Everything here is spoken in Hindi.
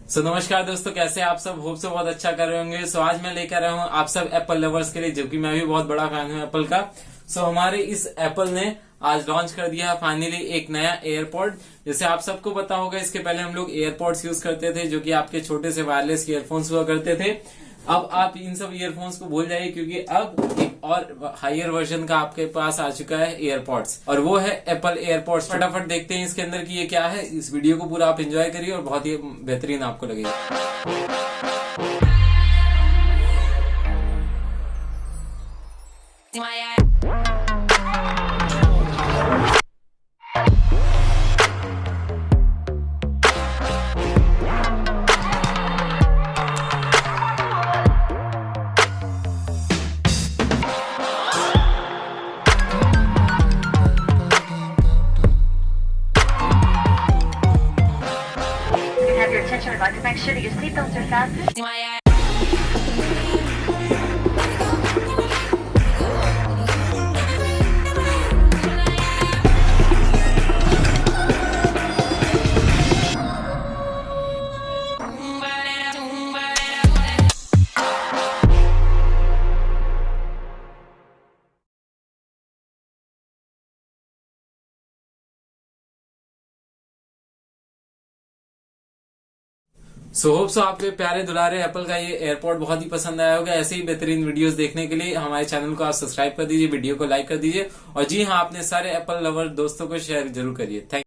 नमस्कार दोस्तों, कैसे आप सब? होप से बहुत अच्छा कर रहे होंगे। आज मैं लेकर आया हूँ आप सब एप्पल लवर्स के लिए, जबकि मैं भी बहुत बड़ा फैन हूँ एप्पल का। हमारे इस एप्पल ने आज लॉन्च कर दिया है फाइनली एक नया एयरपॉड। जैसे आप सबको पता होगा, इसके पहले हम लोग एयरपॉड्स यूज करते थे, जो कि आपके छोटे से वायरलेस ईयरफोन्स हुआ करते थे। अब आप इन सब ईयरफोन्स को भूल जाइए, क्योंकि अब एक और हायर वर्जन का आपके पास आ चुका है एयरपॉड्स, और वो है एप्पल एयरपॉड्स। फटाफट देखते हैं इसके अंदर की ये क्या है। इस वीडियो को पूरा आप एंजॉय करिए और बहुत ही बेहतरीन आपको लगेगा। Have your attention. I'd like to make sure that your seatbelts are fastened. Hope so आपके प्यारे दुलारे एप्पल का ये एयरपॉड बहुत ही पसंद आया होगा। ऐसे ही बेहतरीन वीडियोस देखने के लिए हमारे चैनल को आप सब्सक्राइब कर दीजिए, वीडियो को लाइक कर दीजिए, और जी हाँ, अपने सारे एप्पल लवर दोस्तों को शेयर जरूर करिए। थैंक